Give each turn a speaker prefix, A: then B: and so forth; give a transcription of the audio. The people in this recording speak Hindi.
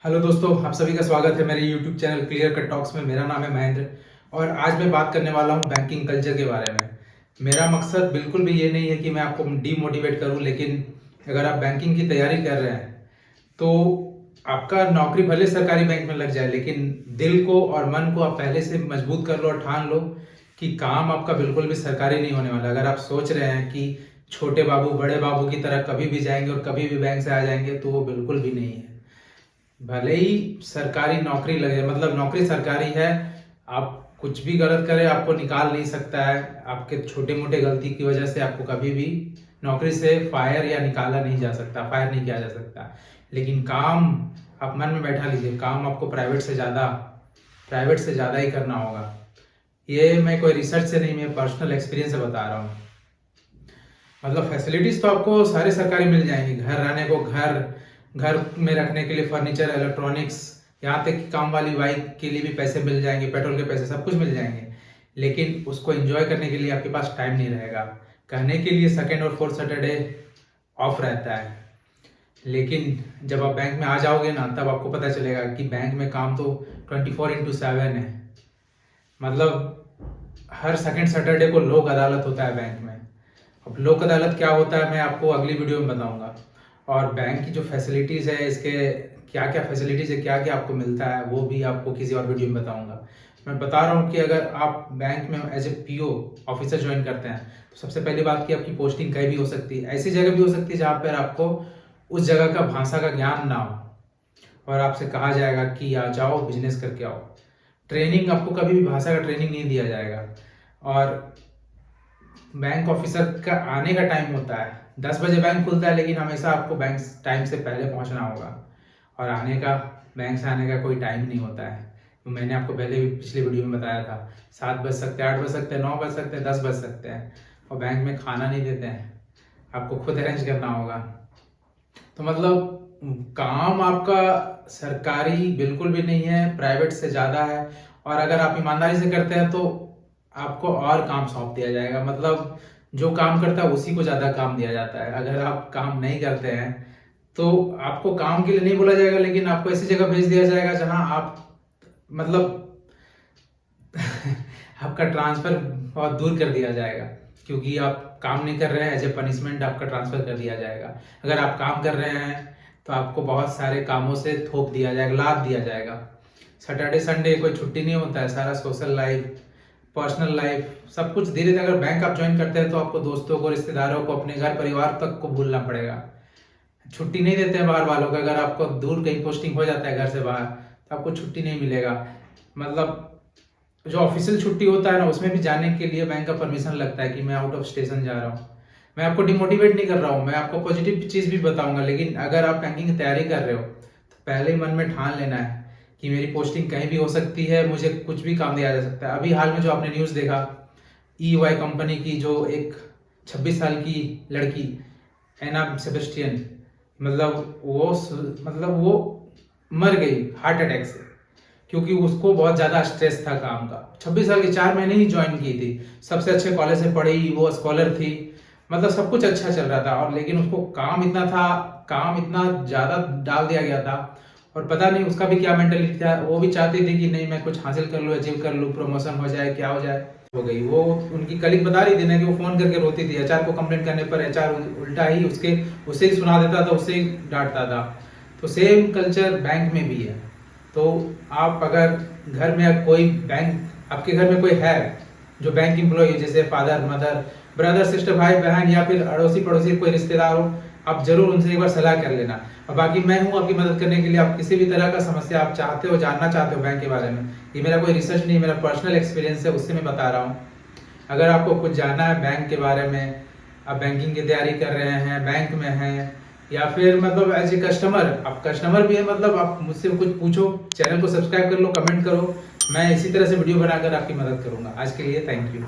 A: हेलो दोस्तों, आप सभी का स्वागत है मेरे YouTube channel clear cut talks में। मेरा नाम है महेंद्र और आज मैं बात करने वाला हूं बैंकिंग कल्चर के बारे में। मेरा मकसद बिल्कुल भी ये नहीं है कि मैं आपको डीमोटिवेट करूं, लेकिन अगर आप बैंकिंग की तैयारी कर रहे हैं तो आपका नौकरी भले सरकारी बैंक में लग जाए, लेकिन दिल को और मन को आप पहले से मजबूत कर लो और ठान लो कि काम आपका बिल्कुल भी सरकारी नहीं होने वाला। अगर आप सोच रहे हैं कि छोटे बाबू बड़े बाबू की तरह कभी भी जाएंगे और कभी भी बैंक से आ जाएंगे, तो वो बिल्कुल भी नहीं है। भले ही सरकारी नौकरी लगे, मतलब नौकरी सरकारी है, आप कुछ भी गलत करें आपको निकाल नहीं सकता है। आपके छोटे मोटे गलती की वजह से आपको कभी भी नौकरी से फायर या निकाला नहीं जा सकता, फायर नहीं किया जा सकता। लेकिन काम आप मन में बैठा लीजिए, काम आपको प्राइवेट से ज़्यादा ही करना होगा। ये मैं कोई रिसर्च से नहीं, मैं पर्सनल एक्सपीरियंस से बता रहा हूँ। मतलब फैसिलिटीज तो आपको सारे सरकारी मिल जाएंगी, घर रहने को घर, घर में रखने के लिए फर्नीचर, इलेक्ट्रॉनिक्स, यहाँ तक कि काम वाली बाइक के लिए भी पैसे मिल जाएंगे, पेट्रोल के पैसे सब कुछ मिल जाएंगे। लेकिन उसको एंजॉय करने के लिए आपके पास टाइम नहीं रहेगा। कहने के लिए सेकेंड और फोर्थ सैटरडे ऑफ रहता है, लेकिन जब आप बैंक में आ जाओगे ना, तब आपको पता चलेगा कि बैंक में काम तो 24/7 है। मतलब हर सेकेंड सैटरडे को लोक अदालत होता है बैंक में। अब लोक अदालत क्या होता है मैं आपको अगली वीडियो में बताऊंगा। और बैंक की जो फैसिलिटीज़ है, इसके क्या क्या फैसिलिटीज़ है, क्या क्या आपको मिलता है, वो भी आपको किसी और वीडियो में बताऊंगा। मैं बता रहा हूँ कि अगर आप बैंक में as a PO officer join करते हैं तो सबसे पहली बात कि आपकी पोस्टिंग कहीं भी हो सकती है। ऐसी जगह भी हो सकती है जहाँ पर आपको उस जगह का भाषा का ज्ञान ना हो और आपसे कहा जाएगा कि आ जाओ बिजनेस करके आओ। ट्रेनिंग आपको कभी भी भाषा का ट्रेनिंग नहीं दिया जाएगा। और बैंक ऑफिसर का आने का टाइम होता है 10 बजे बैंक खुलता है, लेकिन हमेशा आपको बैंक टाइम से पहले पहुंचना होगा। और बैंक से आने का कोई टाइम नहीं होता है। तो मैंने आपको पहले भी पिछले वीडियो में बताया था, 7 बज सकते हैं, 8 बज सकते हैं, 9 बज सकते हैं, 10 बज सकते हैं। और बैंक में खाना नहीं देते हैं, आपको खुद अरेंज करना होगा। तो मतलब काम आपका सरकारी बिल्कुल भी नहीं है, प्राइवेट से ज़्यादा है। और अगर आप ईमानदारी से करते हैं तो आपको और काम सौंप दिया जाएगा। मतलब जो काम करता है उसी को ज़्यादा काम दिया जाता है। अगर आप काम नहीं करते हैं तो आपको काम के लिए नहीं बोला जाएगा, लेकिन आपको ऐसी जगह भेज दिया जाएगा जहां आप मतलब आपका ट्रांसफर बहुत दूर कर दिया जाएगा, क्योंकि आप काम नहीं कर रहे हैं। एज ए पनिशमेंट आपका ट्रांसफर कर दिया जाएगा। अगर आप काम कर रहे हैं तो आपको बहुत सारे कामों से थोप दिया जाएगा, लाद दिया जाएगा। सैटरडे संडे कोई छुट्टी नहीं होता है, सारा सोशल लाइफ, पर्सनल लाइफ, सब कुछ धीरे धीरे। अगर बैंक आप ज्वाइन करते हैं तो आपको दोस्तों को, रिश्तेदारों को, अपने घर परिवार तक को भूलना पड़ेगा। छुट्टी नहीं देते हैं बाहर वालों का। अगर आपको दूर कहीं पोस्टिंग हो जाता है घर से बाहर तो आपको छुट्टी नहीं मिलेगा। मतलब जो ऑफिशियल छुट्टी होता है ना, उसमें भी जाने के लिए बैंक का परमिशन लगता है कि मैं आउट ऑफ स्टेशन जा रहा हूँ। मैं आपको डिमोटिवेट नहीं कर रहा हूँ, मैं आपको पॉजिटिव चीज़ भी बताऊंगा। लेकिन अगर आप बैंकिंग की तैयारी कर रहे हो तो पहले ही मन में ठान लेना है कि मेरी पोस्टिंग कहीं भी हो सकती है, मुझे कुछ भी काम दिया जा सकता है। अभी हाल में जो आपने न्यूज़ देखा, EY कंपनी की जो एक 26 साल की लड़की एना सेबेस्टियन, मतलब वो मर गई हार्ट अटैक से, क्योंकि उसको बहुत ज़्यादा स्ट्रेस था काम का। 26 साल की, 4 महीने ही ज्वाइन की थी, सबसे अच्छे कॉलेज से पढ़ी, वो स्कॉलर थी, मतलब सब कुछ अच्छा चल रहा था। और लेकिन उसको काम इतना था, काम इतना ज़्यादा डाल दिया गया था। और पता नहीं उसका भी क्या मेंटेलिटी था, वो भी चाहती थी कि नहीं मैं कुछ हासिल कर लूँ, अचीव कर लूँ, प्रमोशन हो जाए, क्या हो जाए। हो गई। वो उनकी कलीग बता रही थी ना कि वो फोन करके रोती थी। एचआर को कंप्लेंट करने पर एचआर उल्टा ही उसे ही सुना देता था, उसे ही डांटता था। तो सेम कल्चर बैंक में भी है। तो आप अगर घर में कोई बैंक, आपके घर में कोई है जो बैंक एम्प्लॉय, जैसे फादर मदर, ब्रदर सिस्टर, भाई बहन, या फिर अड़ोसी पड़ोसी कोई रिश्तेदार हो, आप जरूर उनसे एक बार सलाह कर लेना। और बाकी मैं हूँ आपकी मदद करने के लिए। आप किसी भी तरह का समस्या आप चाहते हो, जानना चाहते हो बैंक के बारे में, ये मेरा कोई रिसर्च नहीं, मेरा पर्सनल एक्सपीरियंस है, उससे मैं बता रहा हूँ। अगर आपको कुछ जानना है बैंक के बारे में, आप बैंकिंग की तैयारी कर रहे हैं, बैंक में हैं, या फिर मतलब एज ए कस्टमर, आप कस्टमर भी है, मतलब आप मुझसे कुछ पूछो, चैनल को सब्सक्राइब कर लो, कमेंट करो। मैं इसी तरह से वीडियो बनाकर आपकी मदद करूंगा। आज के लिए थैंक यू।